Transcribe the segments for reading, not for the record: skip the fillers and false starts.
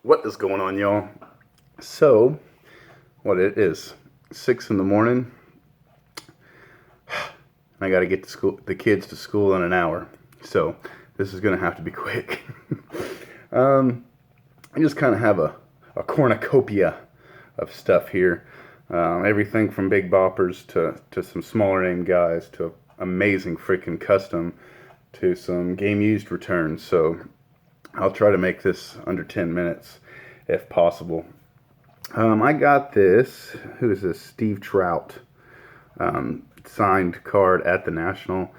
What is going on, y'all? So, what it is, 6 in the morning. I got to get the kids to school in an hour. So, this is going to have to be quick. I just kind of have a cornucopia of stuff here. Everything from big boppers to some smaller name guys to amazing freaking custom to some game used returns. So, I'll try to make this under 10 minutes if possible. I got this, who is this? Steve Trout, signed card at the National.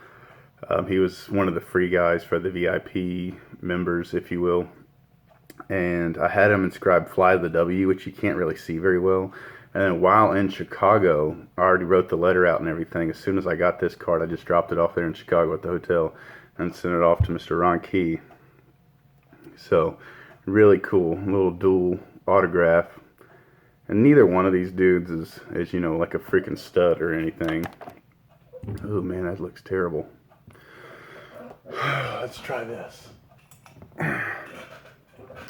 He was one of the free guys for the VIP members, if you will. And I had him inscribed Fly the W, which you can't really see very well. And then while in Chicago, I already wrote the letter out and everything. As soon as I got this card, I just dropped it off there in Chicago at the hotel and sent it off to Mr. Ron Key. So, really cool, little dual autograph. And neither one of these dudes is you know, like a freaking stud or anything. Oh man, that looks terrible. Let's try this.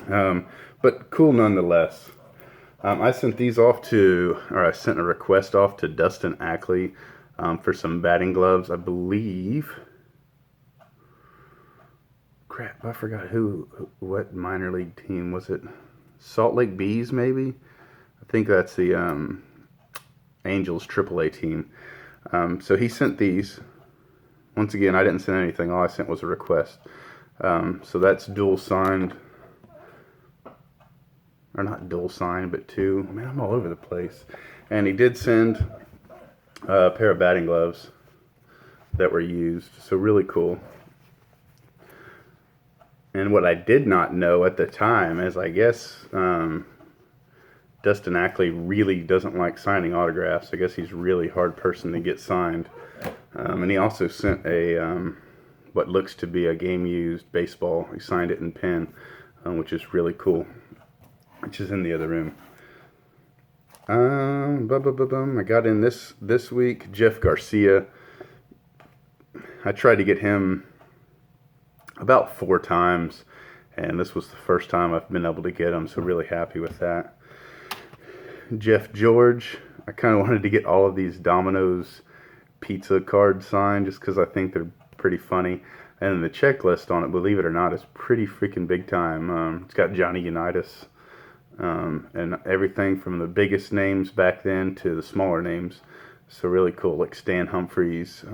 But cool nonetheless. I sent these off I sent a request off to Dustin Ackley for some batting gloves, I believe. Crap, I forgot what minor league team was it? Salt Lake Bees, maybe? I think that's the Angels AAA team. So he sent these. Once again, I didn't send anything. All I sent was a request. So that's dual signed. Or not dual signed, but two. Man, I'm all over the place. And he did send a pair of batting gloves that were used. So really cool. And what I did not know at the time is, I guess, Dustin Ackley really doesn't like signing autographs. I guess he's a really hard person to get signed. And he also sent what looks to be a game-used baseball. He signed it in pen, which is really cool, which is in the other room. I got in this week, Jeff Garcia. I tried to get him about 4 times, and this was the first time I've been able to get him, so really happy with that. Jeff George, I kind of wanted to get all of these Domino's pizza cards signed just because I think they're pretty funny, and the checklist on it, believe it or not, is pretty freaking big time. It's got Johnny Unitas, and everything from the biggest names back then to the smaller names, so really cool, like Stan Humphries.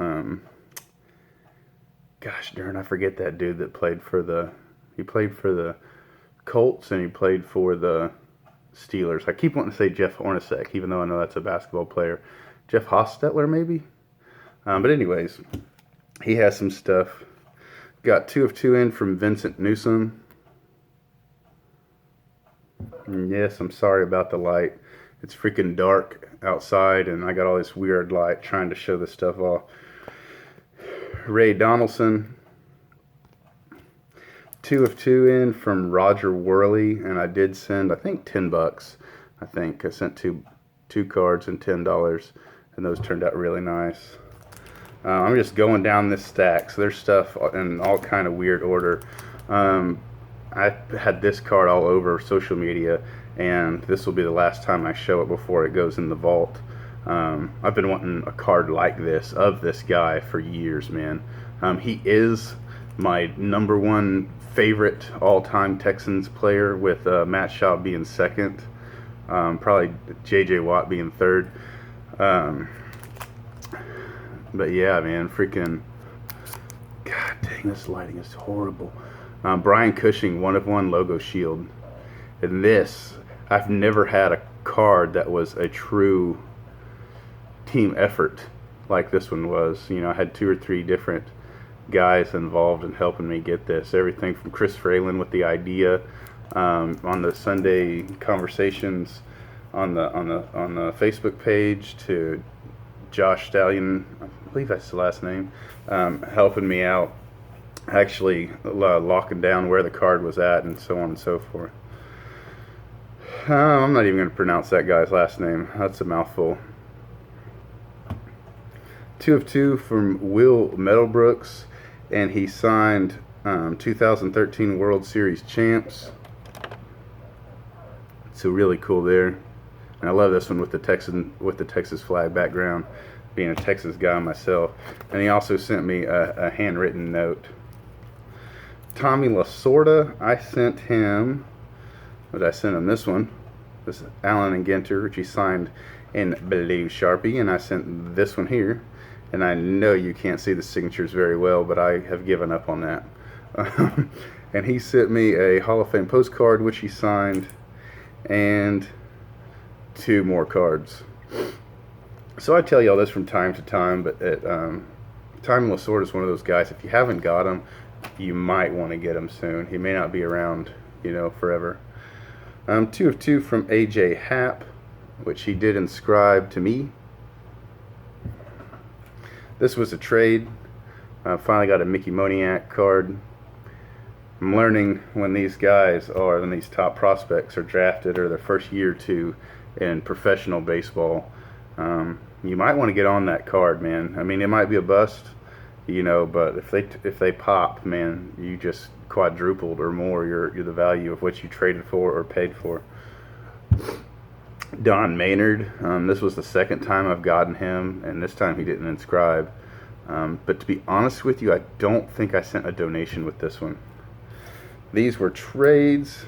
Gosh darn, I forget that dude that played for the Colts and he played for the Steelers. I keep wanting to say Jeff Hornacek, even though I know that's a basketball player. Jeff Hostetler, maybe? But anyways, he has some stuff. Got 2 of 2 in from Vincent Newsom. And yes, I'm sorry about the light. It's freaking dark outside, and I got all this weird light trying to show this stuff off. Ray Donaldson, 2 of 2 in from Roger Worley, and I did send, I think, $10. I think I sent two cards and $10, and those turned out really nice. I'm just going down this stack, so there's stuff in all kind of weird order. I had this card all over social media, and this will be the last time I show it before it goes in the vault. I've been wanting a card like this of this guy for years, man. He is my #1 favorite all-time Texans player, with Matt Schaub being second, probably J.J. Watt being third. But yeah, man, freaking, god dang, this lighting is horrible. Brian Cushing, 1 of 1 logo shield. And this, I've never had a card that was a true team effort like this one was. You know, I had 2 or 3 different guys involved in helping me get this. Everything from Chris Fralin with the idea on the Sunday conversations on the Facebook page, to Josh Stallion, I believe that's the last name, helping me out, actually locking down where the card was at, and so on and so forth. I'm not even going to pronounce that guy's last name. That's a mouthful. 2 of 2 from Will Meadowbrooks, and he signed 2013 World Series champs. So really cool there. And I love this one with the Texas flag background, being a Texas guy myself. And he also sent me a handwritten note. Tommy Lasorda, I sent him, I sent him this one. This is Allen and Ginter, which he signed in blue Sharpie, and I sent this one here. And I know you can't see the signatures very well, but I have given up on that. And he sent me a Hall of Fame postcard, which he signed, and 2 more cards. So I tell you all this from time to time, but Tommy Lasorda is one of those guys, if you haven't got him, you might want to get him soon. He may not be around, forever. 2 of 2 from AJ Happ, which he did inscribe to me. This was a trade. I finally got a Mickey Moniak card. I'm learning when these top prospects are drafted, or their first year or two in professional baseball, you might want to get on that card, man. I mean, it might be a bust, but if they pop, man, you just quadrupled or more your the value of what you traded for or paid for. Don Maynard, this was the second time I've gotten him, and this time he didn't inscribe. But to be honest with you, I don't think I sent a donation with this one. These were trades.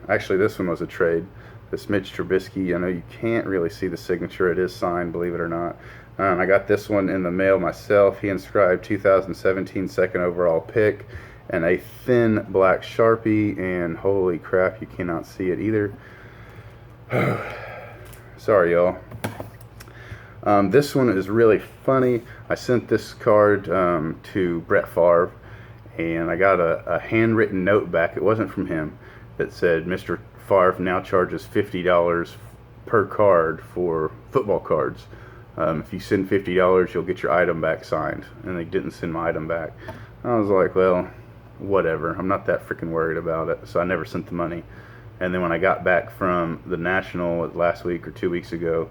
Actually, this one was a trade. This Mitch Trubisky, I know you can't really see the signature. It is signed, believe it or not. I got this one in the mail myself. He inscribed 2017 second overall pick and a thin black Sharpie, and holy crap, you cannot see it either. Sorry, y'all. This one is really funny. I sent this card to Brett Favre, and I got a handwritten note back. It wasn't from him. That said, Mr. Favre now charges $50 per card for football cards. If you send $50, you'll get your item back signed. And they didn't send my item back. I was like, well, whatever. I'm not that freaking worried about it. So I never sent the money. And then when I got back from the National last week or 2 weeks ago,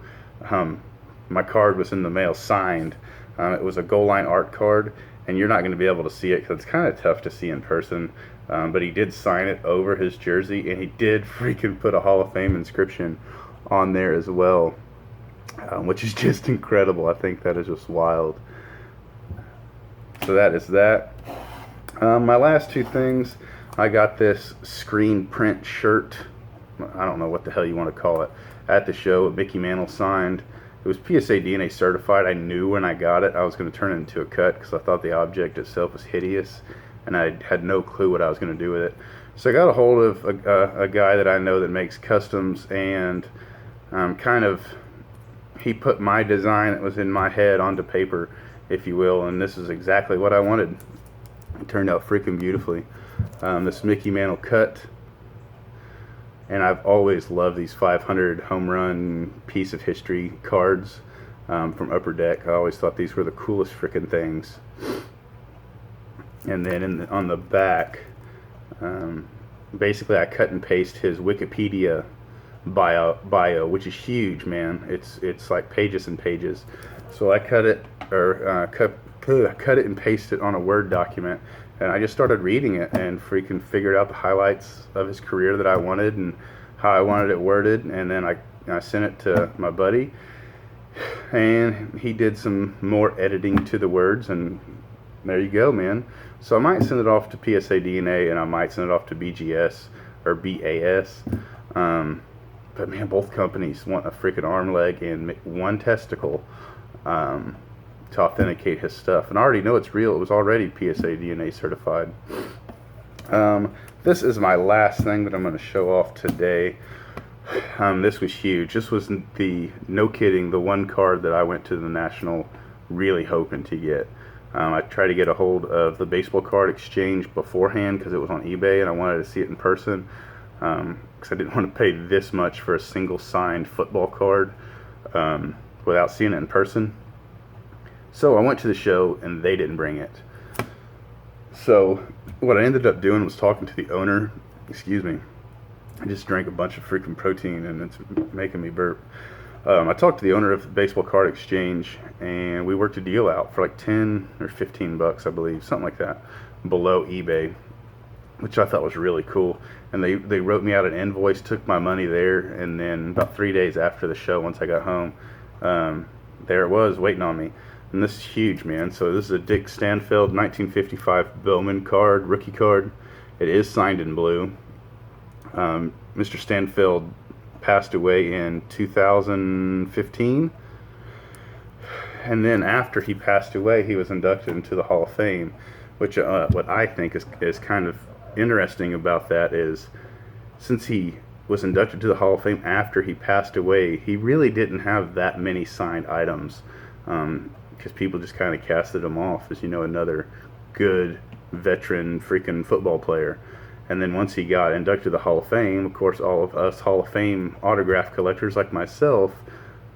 my card was in the mail signed. It was a goal line art card, and you're not going to be able to see it because it's kind of tough to see in person. But he did sign it over his jersey, and he did freaking put a Hall of Fame inscription on there as well, which is just incredible. I think that is just wild. So that is that. My last 2 things, I got this screen print shirt. I don't know what the hell you want to call it. At the show, Mickey Mantle signed. It was PSA DNA certified. I knew when I got it I was going to turn it into a cut because I thought the object itself was hideous, and I had no clue what I was going to do with it. So I got a hold of a guy that I know that makes customs, and he put my design that was in my head onto paper, if you will, and this is exactly what I wanted. It turned out freaking beautifully. This Mickey Mantle cut, and I've always loved these 500 home run piece of history cards from Upper Deck. I always thought these were the coolest freaking things. And then on the back, basically I cut and paste his Wikipedia bio, which is huge, man. It's like pages and pages. So I cut it and pasted it on a Word document, and I just started reading it and freaking figured out the highlights of his career that I wanted and how I wanted it worded, and then I sent it to my buddy, and he did some more editing to the words, and there you go, man. So I might send it off to PSA DNA, and I might send it off to BGS or BAS. But man, both companies want a freaking arm, leg, and 1 testicle to authenticate his stuff. And I already know it's real. It was already PSA DNA certified. This is my last thing that I'm going to show off today. This was huge. This was no kidding, the one card that I went to the National really hoping to get. I tried to get a hold of the baseball card exchange beforehand because it was on eBay, and I wanted to see it in person because I didn't want to pay this much for a single signed football card without seeing it in person. So I went to the show, and they didn't bring it. So what I ended up doing was talking to the owner. Excuse me. I just drank a bunch of freaking protein, and it's making me burp. I talked to the owner of the baseball card exchange, and we worked a deal out for like 10 or 15 bucks, I believe, something like that, below eBay. which I thought was really cool. And they wrote me out an invoice, took my money there, and then about 3 days after the show, once I got home, there it was waiting on me. And this is huge, man. So this is a Dick Stanfield 1955 Bowman card, rookie card. It is signed in blue. Mr. Stanfield passed away in 2015. And then after he passed away, he was inducted into the Hall of Fame, which what I think is kind of interesting about that is, since he was inducted to the Hall of Fame after he passed away, he really didn't have that many signed items, because people just kind of casted him off as, another good veteran freaking football player. And then once he got inducted to the Hall of Fame, of course, all of us Hall of Fame autograph collectors like myself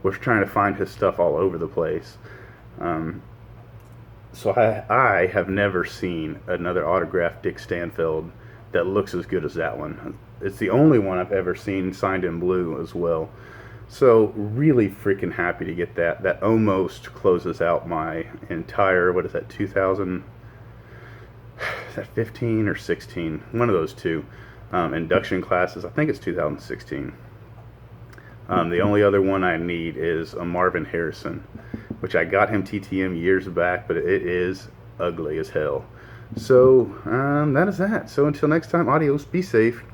was trying to find his stuff all over the place. So I have never seen another autographed Dick Stanfield that looks as good as that one. It's the only one I've ever seen signed in blue as well. So really freaking happy to get that. That almost closes out my entire, what is that, 2000, is that 15 or 16? One of those two induction classes. I think it's 2016. The only other one I need is a Marvin Harrison, which I got him TTM years back, but it is ugly as hell. So that is that. So until next time, adios, be safe.